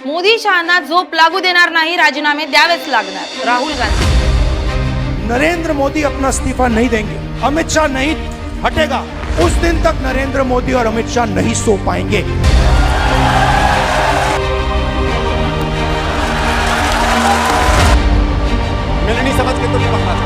मोदी शहांना झोप लागू देणार नाही, राजीनामे द्यावेच लागणार, राहुल गांधी। नरेंद्र मोदी अपना इस्तीफा नहीं देंगे, अमित शाह नहीं हटेगा, उस दिन तक नरेंद्र मोदी और अमित शाह नहीं सो पाएंगे। मिलनी समझ के तो नहीं पकड़ा।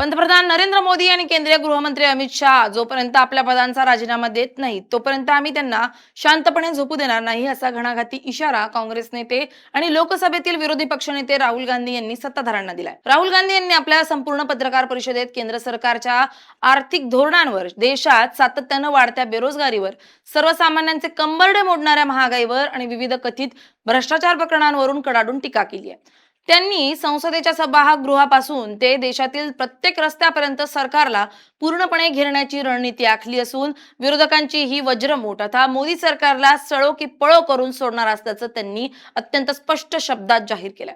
पंतप्रधान नरेंद्र मोदी आणि केंद्रीय गृहमंत्री अमित शाह जोपर्यंत आपल्या पदांचा राजीनामा देत नाहीत तोपर्यंत आम्ही त्यांना शांतपणे झोपू देणार नाही, असा घणाघाती इशारा काँग्रेस नेते आणि लोकसभेतील विरोधी पक्षनेते राहुल गांधी यांनी सत्ताधाऱ्यांना दिलाय। राहुल गांधी यांनी आपल्या संपूर्ण पत्रकार परिषदेत केंद्र सरकारच्या आर्थिक धोरणांवर, देशात सातत्यानं वाढत्या बेरोजगारीवर, सर्वसामान्यांचे कंबरडे मोडणाऱ्या महागाईवर आणि विविध कथित भ्रष्टाचार प्रकरणांवरून कडाडून टीका केली आहे। त्यांनी संसदेच्या सभागृहापासून ते देशातील प्रत्येक रस्त्यापर्यंत सरकारला पूर्णपणे घेरण्याची रणनीती आखली असून विरोधकांची ही वज्रमूठ आता मोदी सरकारला सळो की पळो करून सोडणार असल्याचं त्यांनी अत्यंत स्पष्ट शब्दात जाहीर केलंय।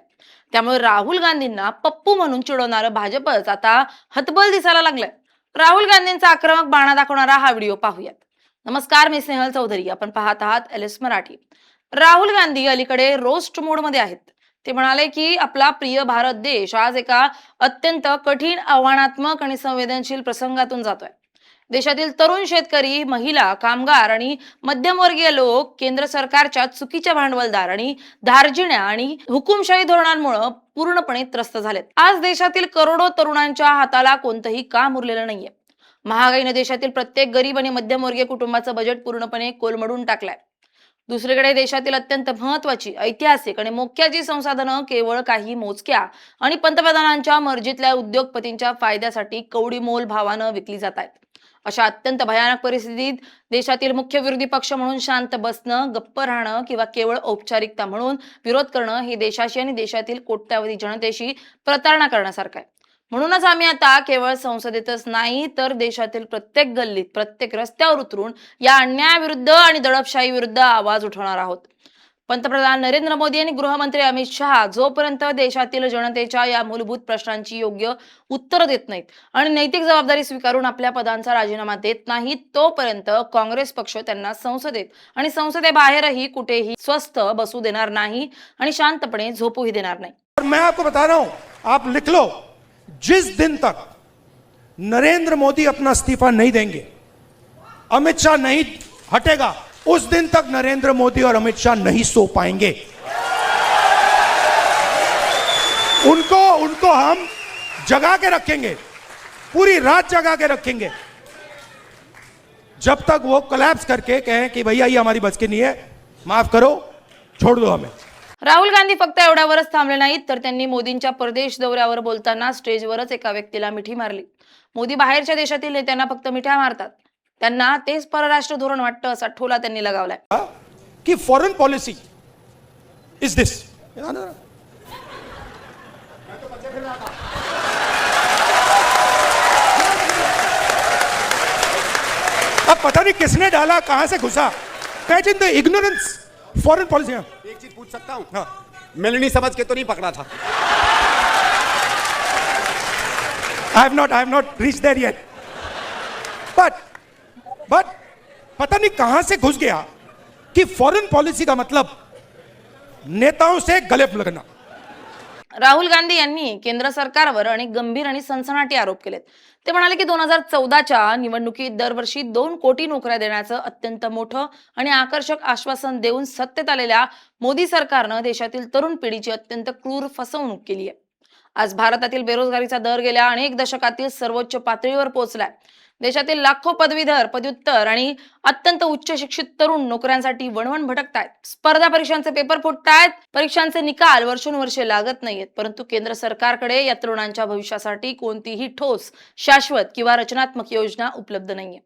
त्यामुळे राहुल गांधींना पप्पू म्हणून चिडवणारं भाजपच आता हतबल दिसायला लागलंय। राहुल गांधींचा आक्रमक बाणा दाखवणारा हा व्हिडिओ पाहूयात। नमस्कार, मी स्नेहल चौधरी, आपण पाहत आहात LS मराठी। राहुल गांधी अलीकडे रोस्ट मोड मध्ये आहेत। ते म्हणाले की आपला प्रिय भारत देश आज एका अत्यंत कठीण, आव्हानात्मक आणि संवेदनशील प्रसंगातून जातोय। देशातील तरुण शेतकरी, महिला, कामगार आणि मध्यमवर्गीय लोक केंद्र सरकारच्या चुकीच्या भांडवलदार आणि धार्जिण्या आणि हुकुमशाही धोरणांमुळे पूर्णपणे त्रस्त झालेत। आज देशातील करोडो तरुणांच्या हाताला कोणतंही काम उरलेलं नाहीये। महागाईने देशातील प्रत्येक गरीब आणि मध्यमवर्गीय कुटुंबाचं बजेट पूर्णपणे कोलमडून टाकलंय। दुसरीकडे देशातील अत्यंत महत्वाची, ऐतिहासिक आणि मोक्याची संसाधनं केवळ काही मोजक्या आणि पंतप्रधानांच्या मर्जीतल्या उद्योगपतींच्या फायद्यासाठी कवडीमोल भावानं विकली जात आहेत। अशा अत्यंत भयानक परिस्थितीत देशातील मुख्य विरोधी पक्ष म्हणून शांत बसणं, गप्प राहणं किंवा केवळ औपचारिकता म्हणून विरोध करणं हे देशाशी आणि देशातील कोट्यावधी जनतेशी प्रतारणा करण्यासारखं आहे। म्हणूनच आम्ही आता केवळ संसदेतच नाही तर देशातील प्रत्येक गल्लीत, प्रत्येक रस्त्यावर उतरून या अन्यायाविरुद्ध आणि दडपशाही विरुद्ध आवाज उठवणार आहोत। पंतप्रधान नरेंद्र मोदी आणि गृहमंत्री अमित शाह जोपर्यंत देशातील जनतेच्या या मूलभूत प्रश्नांची योग्य उत्तर देत नाहीत आणि नैतिक जबाबदारी स्वीकारून आपल्या पदांचा राजीनामा देत नाहीत तोपर्यंत काँग्रेस पक्ष त्यांना संसदेत आणि संसदेबाहेरही कुठेही स्वस्थ बसू देणार नाही आणि शांतपणे झोपूही देणार नाही। और मैं आपको बता रहा हूं, आप लिख लो, जिस दिन तक नरेंद्र मोदी अपना इस्तीफा नहीं देंगे, अमित शाह नहीं हटेगा, उस दिन तक नरेंद्र मोदी और अमित शाह नहीं सो पाएंगे। उनको हम जगा के रखेंगे, पूरी रात जगा के रखेंगे, जब तक वो कोलैप्स करके कहें कि भैया ये हमारी बस की नहीं है, माफ करो, छोड़ दो हमें। राहुल गांधी फक्त एवढ्यावरच थांबले नाहीत तर त्यांनी मोदींच्या परदेश दौऱ्यावर बोलताना स्टेजवरच एका व्यक्तीला मिठी मारली। मोदी बाहेरच्या देशातील नेत्यांना फक्त मिठ्या मारतात, त्यांना तेच परराष्ट्र धोरण वाटतं असा ठोला त्यांनी लगावलाय। कि फॉरेन पॉलिसी इज दिस। अब पता नहीं किसने डाला, कहां से घुसा, catch in the ignorance foreign policy. एक चीज पूछ सकता हूँ? हाँ। मिलनी समझ के तो नहीं पकड़ा था। I have not reached there yet. But पता नहीं कहां से घुस गया कि फॉरेन पॉलिसी का मतलब नेताओं से गले लगना। राहुल गांधी यांनी केंद्र सरकारवर अनेक गंभीर आणि सनसनाटी आरोप केलेत। ते म्हणाले की 2014च्या निवडणुकीत दरवर्षी 2 कोटी नोकऱ्या देण्याचं अत्यंत मोठं आणि आकर्षक आश्वासन देऊन सत्तेत आलेल्या मोदी सरकारनं देशातील तरुण पिढीची अत्यंत क्रूर फसवणूक केली आहे। आज भारतातील बेरोजगारीचा दर गेल्या अनेक दशकातील सर्वोच्च पातळीवर पोहोचलाय। देशातील लाखो पदवीधर, पदव्युत्तर आणि अत्यंत उच्च शिक्षित तरुण नोकऱ्यांसाठी वणवण भटकतायत। स्पर्धा परीक्षांचे पेपर फुटतायत, परीक्षांचे निकाल वर्षानुवर्षे लागत नाहीयेत, परंतु केंद्र सरकारकडे या तरुणांच्या भविष्यासाठी कोणतीही ठोस, शाश्वत किंवा रचनात्मक योजना उपलब्ध नाहीये।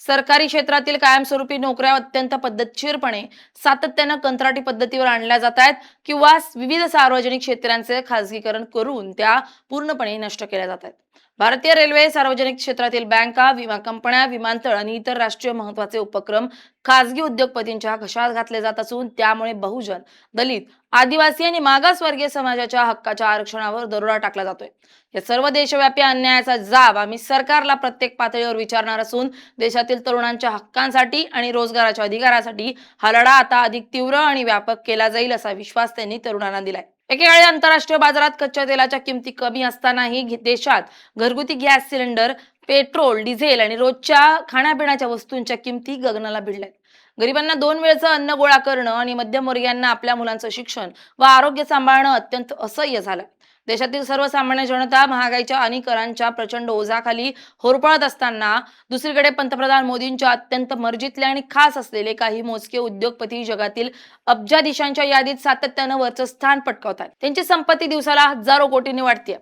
सरकारी क्षेत्रातील कायमस्वरूपी नोकऱ्या अत्यंत पद्धतशीरपणे सातत्यानं कंत्राटी पद्धतीवर आणल्या जात आहेत किंवा विविध सार्वजनिक क्षेत्रांचे खासगीकरण करून त्या पूर्णपणे नष्ट केल्या जात आहेत। भारतीय रेल्वे, सार्वजनिक क्षेत्रातील बँका, विमा कंपन्या, विमानतळ आणि इतर राष्ट्रीय महत्त्वाचे उपक्रम खासगी उद्योगपतींच्या घशात घातले जात असून त्यामुळे बहुजन, दलित, आदिवासी आणि मागासवर्गीय समाजाच्या हक्काच्या आरक्षणावर दरोडा टाकला जातोय. या सर्व देशव्यापी अन्यायाचा जाब आम्ही सरकारला प्रत्येक पातळीवर विचारणार असून देशातील तरुणांच्या हक्कांसाठी आणि रोजगाराच्या अधिकारासाठी हा लढा आता अधिक तीव्र आणि व्यापक केला जाईल असा विश्वास त्यांनी तरुणांना दिलाय. एकेकाळी आंतरराष्ट्रीय बाजारात कच्च्या तेलाच्या किमती कमी असतानाही देशात घरगुती गॅस सिलेंडर, पेट्रोल, डिझेल आणि रोजच्या खाण्यापिण्याच्या वस्तूंच्या किमती गगनाला भिडल्यात. गरिबांना 2 वेळचं अन्न गोळा करणं आणि मध्यमवर्गीयांना आपल्या मुलांचं शिक्षण व आरोग्य सांभाळणं अत्यंत असह्य झालं. देशातील सर्वसामान्य जनता महागाईच्या आणि करांच्या प्रचंड ओझाखाली होरपळत असताना दुसरीकडे पंतप्रधान मोदींच्या अत्यंत मर्जीतले आणि खास असलेले काही मोजके उद्योगपती जगातील अब्जाधीशांच्या यादीत सातत्यानं वरचं स्थान पटकावतात. त्यांची संपत्ती दिवसाला हजारो कोटींनी वाढते.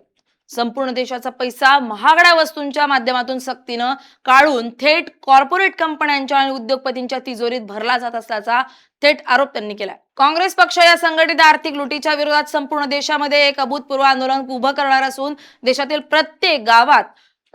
संपूर्ण देशाचा पैसा महागड्या वस्तूंच्या माध्यमातून सक्तीनं काढून थेट कॉर्पोरेट कंपन्यांच्या आणि उद्योगपतींच्या तिजोरीत भरला जात असल्याचा थेट आरोप त्यांनी केला. काँग्रेस पक्ष या संघटित आर्थिक लुटीच्या विरोधात संपूर्ण देशामध्ये एक अभूतपूर्व आंदोलन उभं करणार असून देशातील प्रत्येक गावात,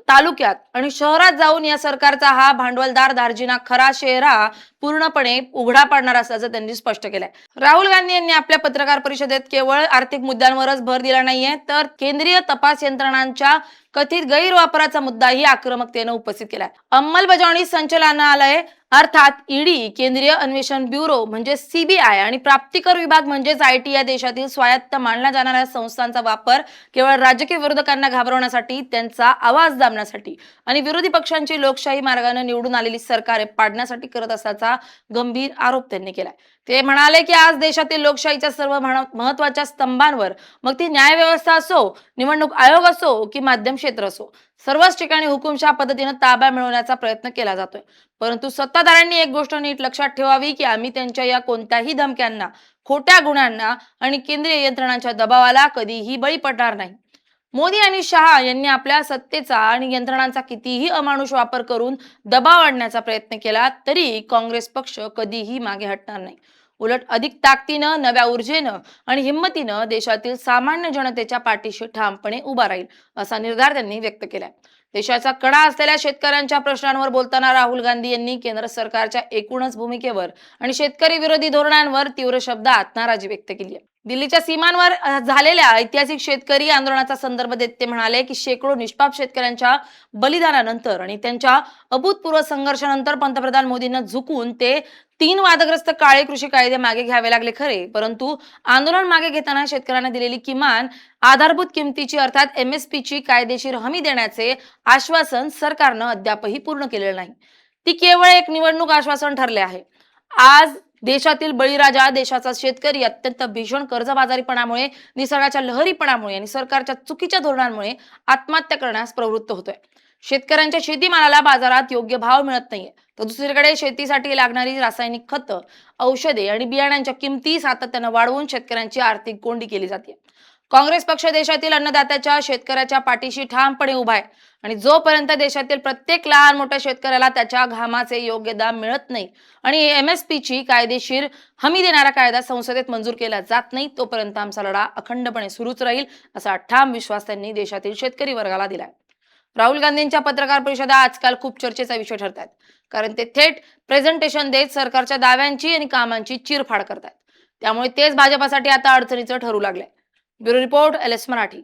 तालुक्यात आणि शहरात जाऊन या सरकारचा हा भांडवलदार दार्जिना खरा चेहरा पूर्णपणे उघडा पाडणार असल्याचं त्यांनी स्पष्ट केलंय. राहुल गांधी यांनी आपल्या पत्रकार परिषदेत केवळ आर्थिक मुद्द्यांवरच भर दिला नाहीये, तर केंद्रीय तपास यंत्रणांच्या कथित गैरवापराचा मुद्दाही आक्रमकतेनं उपस्थित केलाय. अंमलबजावणी संचालनालय अर्थात ईडी, केंद्रीय अन्वेषण ब्युरो म्हणजे सीबीआय आणि प्राप्तिकर विभाग म्हणजेच आयटी या देशातील स्वायत्त मानल्या जाणाऱ्या संस्थांचा वापर केवळ राजकीय विरोधकांना घाबरवण्यासाठी, त्यांचा आवाज दाबण्यासाठी आणि विरोधी पक्षांची लोकशाही मार्गाने निवडून आलेली सरकारे पाडण्यासाठी करत असल्याचा गंभीर आरोप त्यांनी केलाय. ते म्हणाले की आज देशातील लोकशाहीच्या सर्व महत्वाच्या स्तंभांवर, मग ती न्याय व्यवस्था असो, निवडणूक आयोग असो की माध्यम क्षेत्र असो, सर्वच ठिकाणी हुकुमशाह पद्धतीने ताबा मिळवण्याचा प्रयत्न केला जातोय. परंतु सत्ताधाऱ्यांनी एक गोष्ट नीट लक्षात ठेवावी की आम्ही त्यांच्या या कोणत्याही धमक्यांना, खोट्या गुन्ह्यांना आणि केंद्रीय यंत्रणांच्या दबावाला कधीही बळी पडणार नाही. मोदी आणि शहा यांनी आपल्या सत्तेचा आणि यंत्रणांचा कितीही अमानुष वापर करून दबाव आणण्याचा प्रयत्न केला तरी काँग्रेस पक्ष कधीही मागे हटणार नाही. उलट अधिक ताकदीनं, नव्या ऊर्जेनं आणि हिंमतीनं देशातील सामान्य जनतेच्या पाठीशी ठामपणे उभा राहील असा निर्धार त्यांनी व्यक्त केलाय. देशाचा कणा असलेल्या शेतकऱ्यांच्या प्रश्नांवर बोलताना राहुल गांधी यांनी केंद्र सरकारच्या एकूणच भूमिकेवर आणि शेतकरी विरोधी धोरणांवर तीव्र शब्दात नाराजी व्यक्त केली आहे. दिल्लीच्या सीमांवर झालेल्या ऐतिहासिक शेतकरी आंदोलनाचा संदर्भ देत ते म्हणाले की शेकडो निष्पाप शेतकऱ्यांच्या बलिदानानंतर आणि त्यांच्या अभूतपूर्व संघर्षानंतर पंतप्रधान मोदींना झुकून ते 3 वादग्रस्त काळे कृषी कायदे मागे घ्यावे लागले खरे, परंतु आंदोलन मागे घेताना शेतकऱ्यांना दिलेली किमान आधारभूत किमतीची अर्थात MSPची कायदेशीर हमी देण्याचे आश्वासन सरकारनं अद्यापही पूर्ण केलेलं नाही. ती केवळ एक निवडणूक आश्वासन ठरले आहे. आज देशातील बळीराजा, देशाचा शेतकरी अत्यंत भीषण कर्जबाजारीपणामुळे, निसर्गाच्या लहरीपणामुळे आणि सरकारच्या चुकीच्या धोरणांमुळे आत्महत्या करण्यास प्रवृत्त होतोय. शेतकऱ्यांच्या शेतीमालाला बाजारात योग्य भाव मिळत नाहीये, तर दुसरीकडे शेतीसाठी लागणारी रासायनिक खतं, औषधे आणि बियाण्यांच्या किमती सातत्यानं वाढवून शेतकऱ्यांची आर्थिक कोंडी केली जाते. काँग्रेस पक्ष देशातील अन्नदात्याच्या, शेतकऱ्याच्या पाठीशी ठामपणे उभा आहे आणि जोपर्यंत देशातील प्रत्येक लहान मोठ्या शेतकऱ्याला त्याच्या घामाचे योग्य दाम मिळत नाही आणि MSPची कायदेशीर हमी देणारा कायदा संसदेत मंजूर केला जात नाही, तोपर्यंत आमचा लढा अखंडपणे सुरूच राहील असा ठाम विश्वास त्यांनी देशातील शेतकरी वर्गाला दिलाय. राहुल गांधींच्या पत्रकार परिषदा आजकाल खूप चर्चेचा विषय ठरतात, कारण ते थेट प्रेझेंटेशन देत सरकारच्या दाव्यांची आणि कामांची चिरफाड करतात. त्यामुळे तेच भाजपासाठी आता अडचणीचं ठरू लागलंय. Bureau report, LS Marathi.